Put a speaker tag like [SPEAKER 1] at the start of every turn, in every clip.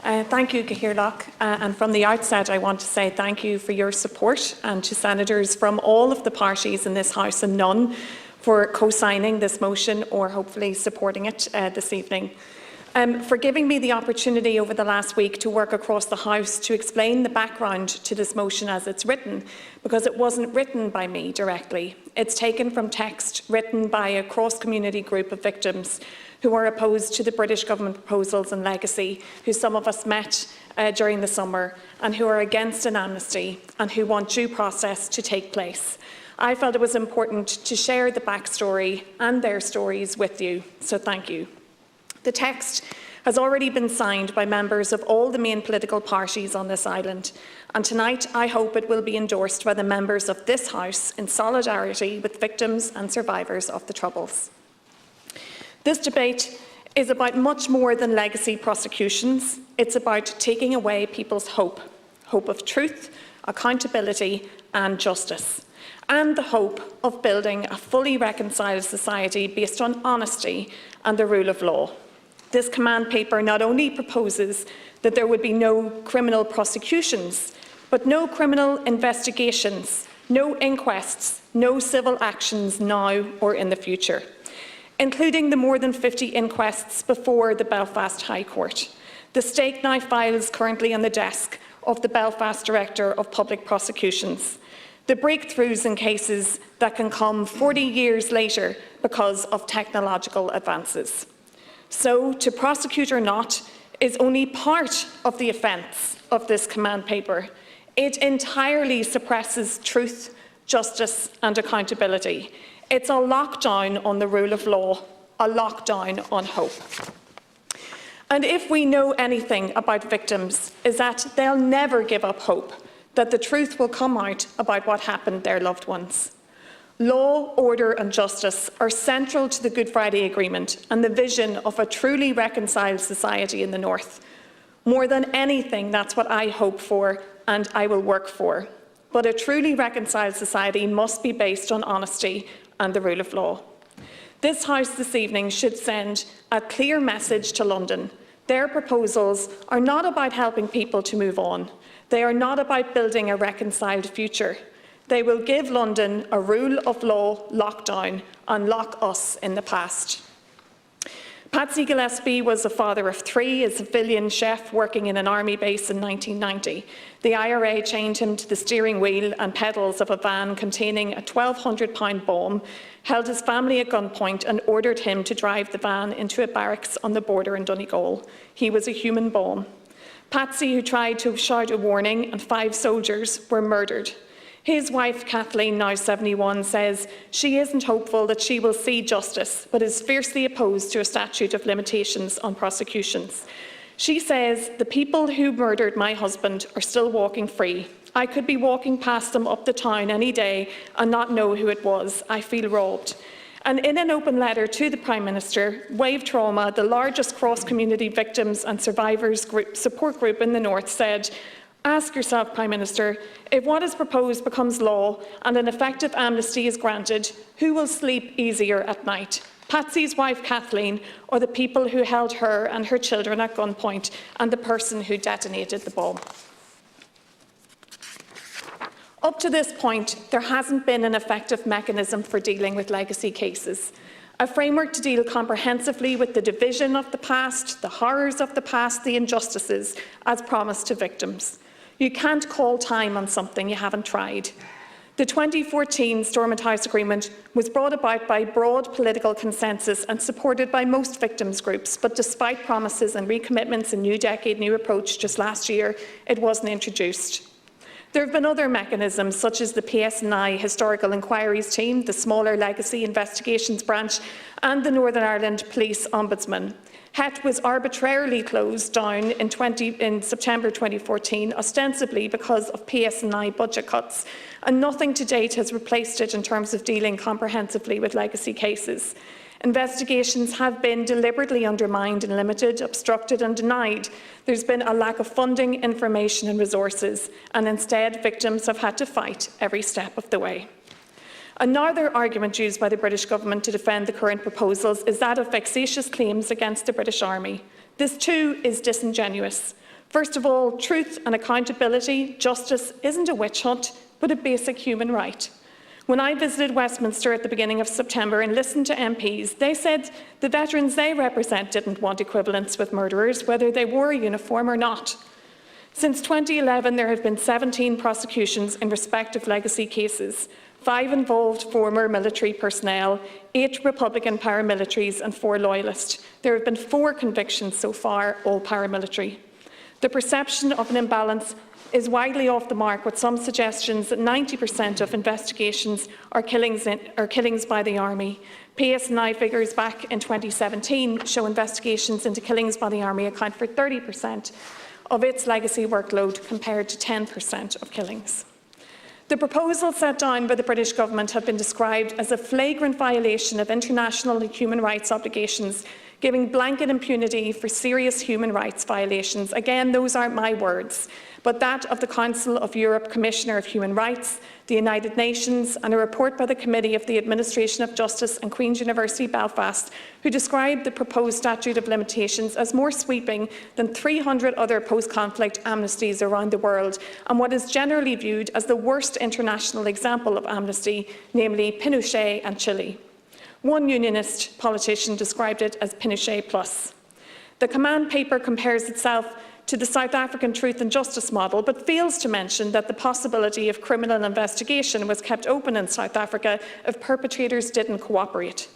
[SPEAKER 1] Thank you, Cahirloch, and from the outset I want to say thank you for your support, and to senators from all of the parties in this House and none for co-signing this motion or hopefully supporting it this evening. For giving me the opportunity over the last week to work across the House to explain the background to this motion as it's written, because it wasn't written by me directly. It's taken from text written by a cross-community group of victims who are opposed to the British Government proposals and legacy, who some of us met during the summer, and who are against an amnesty and who want due process to take place. I felt it was important to share the backstory and their stories with you, so thank you. The text has already been signed by members of all the main political parties on this island, and tonight I hope it will be endorsed by the members of this House in solidarity with victims and survivors of the Troubles. This debate is about much more than legacy prosecutions. It's about taking away people's hope of truth, accountability and justice, and the hope of building a fully reconciled society based on honesty and the rule of law. This command paper not only proposes that there would be no criminal prosecutions, but no criminal investigations, no inquests, no civil actions now or in the future, including the more than 50 inquests before the Belfast High Court. The stake now files currently on the desk of the Belfast Director of Public Prosecutions. The breakthroughs in cases that can come 40 years later because of technological advances. So, to prosecute or not is only part of the offence of this command paper. It entirely suppresses truth, justice and accountability. It's a lockdown on the rule of law, a lockdown on hope. And if we know anything about victims, is that they'll never give up hope that the truth will come out about what happened to their loved ones. Law, order and justice are central to the Good Friday Agreement and the vision of a truly reconciled society in the North. More than anything, that's what I hope for and I will work for. But a truly reconciled society must be based on honesty and the rule of law. This House this evening should send a clear message to London. Their proposals are not about helping people to move on. They are not about building a reconciled future. They will give London a rule of law lockdown and lock us in the past. Patsy Gillespie was a father of 3, a civilian chef working in an army base in 1990. The IRA chained him to the steering wheel and pedals of a van containing a 1,200-pound bomb, held his family at gunpoint and ordered him to drive the van into a barracks on the border in Donegal. He was a human bomb. Patsy, who tried to shout a warning, and 5 soldiers were murdered. His wife, Kathleen, now 71, says she isn't hopeful that she will see justice, but is fiercely opposed to a statute of limitations on prosecutions. She says, "The people who murdered my husband are still walking free. I could be walking past them up the town any day and not know who it was. I feel robbed." And in an open letter to the Prime Minister, Wave Trauma, the largest cross-community victims and survivors support group in the North, said, "Ask yourself, Prime Minister, if what is proposed becomes law and an effective amnesty is granted, who will sleep easier at night? Patsy's wife, Kathleen, or the people who held her and her children at gunpoint, and the person who detonated the bomb?" Up to this point, there hasn't been an effective mechanism for dealing with legacy cases, a framework to deal comprehensively with the division of the past, the horrors of the past, the injustices, as promised to victims. You can't call time on something you haven't tried. The 2014 Stormont House Agreement was brought about by broad political consensus and supported by most victims' groups, but despite promises and recommitments in New Decade, New Approach just last year, it wasn't introduced. There have been other mechanisms, such as the PSNI Historical Inquiries Team, the smaller Legacy Investigations Branch, and the Northern Ireland Police Ombudsman. HET was arbitrarily closed down in September 2014, ostensibly because of PSNI budget cuts, and nothing to date has replaced it in terms of dealing comprehensively with legacy cases. Investigations have been deliberately undermined and limited, obstructed and denied. There's been a lack of funding, information and resources, and instead victims have had to fight every step of the way. Another argument used by the British Government to defend the current proposals is that of vexatious claims against the British Army. This too is disingenuous. First of all, truth and accountability, justice isn't a witch hunt, but a basic human right. When I visited Westminster at the beginning of September and listened to MPs, they said the veterans they represent didn't want equivalence with murderers, whether they wore a uniform or not. Since 2011, there have been 17 prosecutions in respect of legacy cases. 5 involved former military personnel, 8 Republican paramilitaries and 4 loyalists. There have been 4 convictions so far, all paramilitary. The perception of an imbalance is widely off the mark, with some suggestions that 90% of investigations are killings by the Army. PSNI figures back in 2017 show investigations into killings by the Army account for 30% of its legacy workload, compared to 10% of killings. The proposals set down by the British Government have been described as a flagrant violation of international and human rights obligations, giving blanket impunity for serious human rights violations. Again, those aren't my words, but that of the Council of Europe Commissioner of Human Rights, the United Nations, and a report by the Committee of the Administration of Justice and Queen's University Belfast, who described the proposed statute of limitations as more sweeping than 300 other post-conflict amnesties around the world, and what is generally viewed as the worst international example of amnesty, namely Pinochet and Chile. One unionist politician described it as Pinochet plus. The command paper compares itself to the South African Truth and Justice model, but fails to mention that the possibility of criminal investigation was kept open in South Africa if perpetrators didn't cooperate.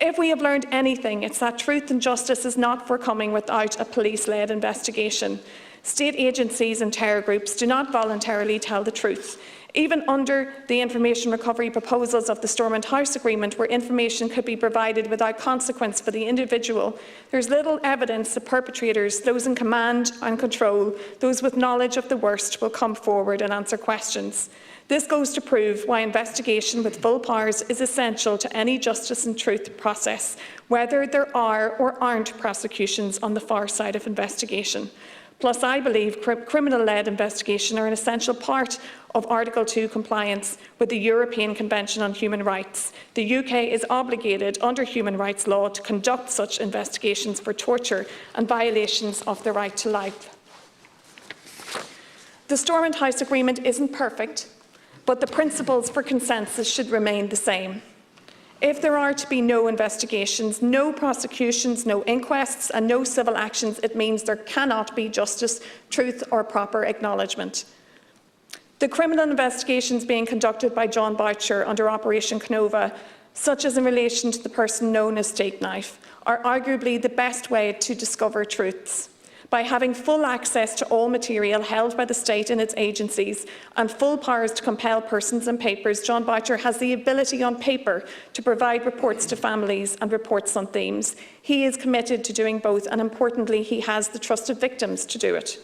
[SPEAKER 1] If we have learned anything, it's that truth and justice is not forthcoming without a police-led investigation. State agencies and terror groups do not voluntarily tell the truth. Even under the information recovery proposals of the Stormont House Agreement, where information could be provided without consequence for the individual, there is little evidence that perpetrators, those in command and control, those with knowledge of the worst, will come forward and answer questions. This goes to prove why investigation with full powers is essential to any justice and truth process, whether there are or aren't prosecutions on the far side of investigation. Plus, I believe criminal-led investigation are an essential part of Article 2 compliance with the European Convention on Human Rights. The UK is obligated under human rights law to conduct such investigations for torture and violations of the right to life. The Stormont House Agreement isn't perfect, but the principles for consensus should remain the same. If there are to be no investigations, no prosecutions, no inquests and no civil actions, it means there cannot be justice, truth or proper acknowledgement. The criminal investigations being conducted by John Boucher under Operation Canova, such as in relation to the person known as Steak Knife, are arguably the best way to discover truths. By having full access to all material held by the state and its agencies and full powers to compel persons and papers, John Boucher has the ability on paper to provide reports to families and reports on themes. He is committed to doing both, and importantly, he has the trust of victims to do it.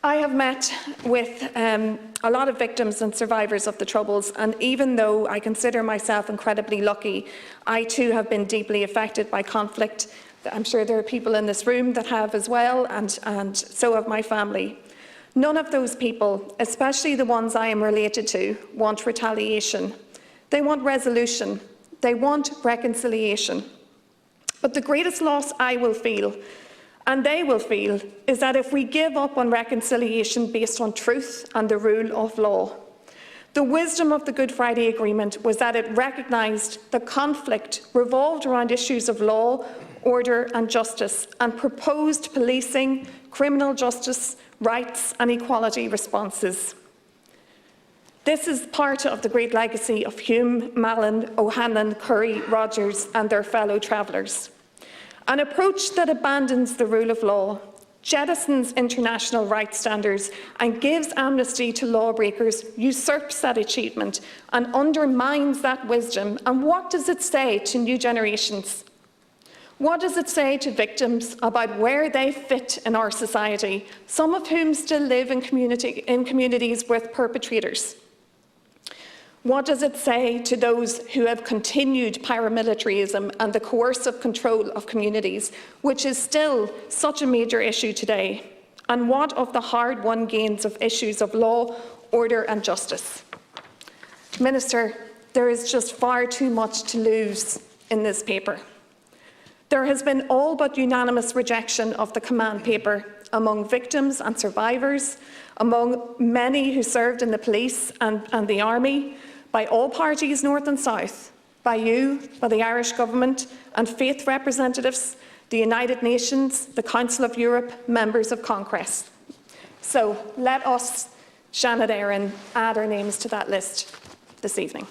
[SPEAKER 1] I have met with a lot of victims and survivors of the Troubles, and even though I consider myself incredibly lucky, I too have been deeply affected by conflict. I'm sure there are people in this room that have as well, and so have my family. None of those people, especially the ones I am related to, want retaliation. They want resolution. They want reconciliation. But the greatest loss I will feel, and they will feel, is that if we give up on reconciliation based on truth and the rule of law. The wisdom of the Good Friday Agreement was that it recognised that conflict revolved around issues of law, order and justice, and proposed policing, criminal justice, rights and equality responses. This is part of the great legacy of Hume, Mallon, O'Hanlon, Currie, Rogers and their fellow travellers. An approach that abandons the rule of law, jettisons international rights standards and gives amnesty to lawbreakers usurps that achievement and undermines that wisdom. And what does it say to new generations? What does it say to victims about where they fit in our society, some of whom still live in communities with perpetrators? What does it say to those who have continued paramilitarism and the coercive control of communities, which is still such a major issue today? And what of the hard-won gains of issues of law, order and justice? Minister, there is just far too much to lose in this paper. There has been all but unanimous rejection of the command paper among victims and survivors, among many who served in the police and the army, by all parties, North and South, by you, by the Irish Government and faith representatives, the United Nations, the Council of Europe, members of Congress. So let us, Shannon Aaron, add our names to that list this evening.